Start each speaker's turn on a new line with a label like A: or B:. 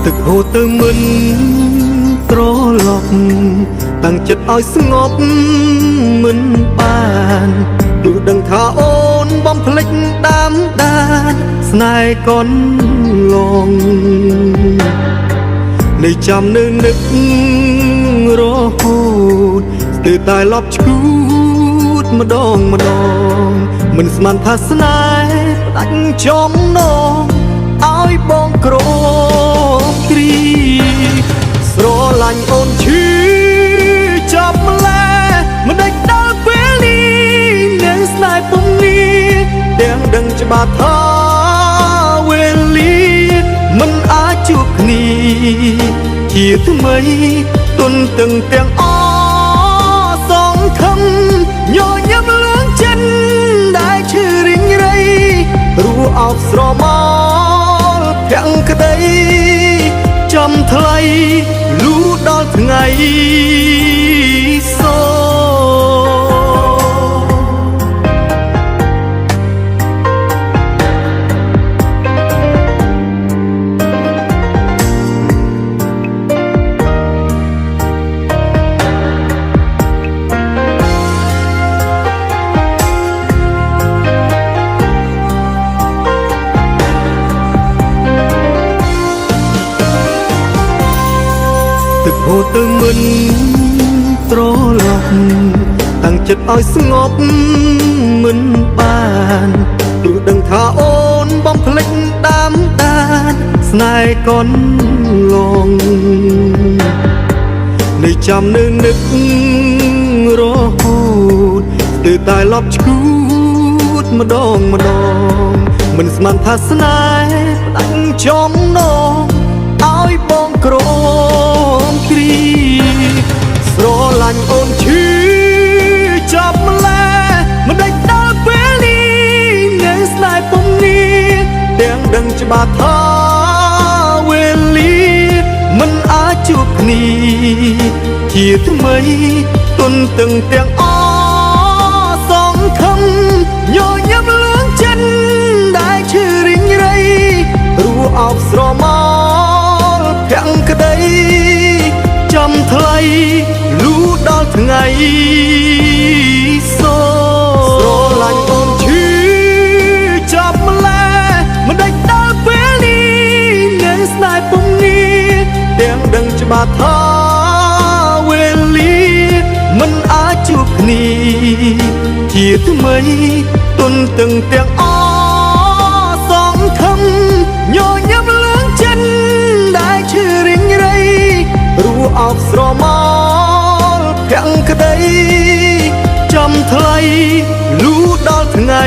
A: ទឹកហូរទៅមិនត្រឡប់តាំងចិត្តឲ្យស្ងប់មិនបានទោះដឹងថាអូនបំភ្លេចដាមដានស្នេហ៍កនឡងនៃចាំនៅនឹករហូតស្ទើរតែលប់ឈួតម្ដងមិនស្មានថាស្នេហ៍ផ្ដាច់ចំណងឲ្យបងក្រគ្រីស្រឡាញ់អូនឈឺចាប់ម្ល៉េះមិនដេចដល់ពេលនេះនឹងស្នេហ៍ពុំនេះទាំងដឹងច្បាស់ថាវេលាមិនអាចជួបគ្នាជាថ្មីទុនទាំងអសងខំញញឹមលឿងចិត្តដែលឈឺរិញរៃរੂអោបស្រមោលភាំងក្តីចំថ្លៃលូដល់ថ្ងៃសូទឹកហូរទៅមិនត្រឡប់តាំងចិត្តឲ្យស្ងប់មិនបានទោះដឹងថាអូនបំភ្លេចដាមដានស្នេហ៍កនឡងនៃចាំនៅនឹករហូតស្ទើរតែលប់ឈួតម្ដងមិនស្មានថាស្នេហ៍ផ្ដាច់ចំណងឲ្យបងក្រគ្រីស្រឡាញ់អូនឈឺចាប់ម្ល៉េះមិនដេចដល់ពេលនេះនឹងស្នេហ៍ពុំនេះទាំងដឹងច្បាស់ថាវេលាមិនអាចជួបគ្នាជាថ្មីទុនទាំងអសងខំញញឹមលឿងចិត្តដែលឈឺរិញរៃរੂអោបស្រមោលភាំងក្តីចំថ្លៃលូដល់ថ្ងៃសូស្រឡាញ់អូនឈឺចាប់ម្ល៉េះមិនដេចដល់ពេលនេះនឹងស្នេហ៍ពុំនេះទាំងដឹងច្បាស់ថាវេលាមិនអាចជួបគ្នាជាថ្មីទុនទាំងអសងខំញញឹមលឿងចិត្តដែលឈឺរិញរៃរੂអោបស្រមោលភាំងក្តីចំថ្លៃលូដល់ថ្ងៃ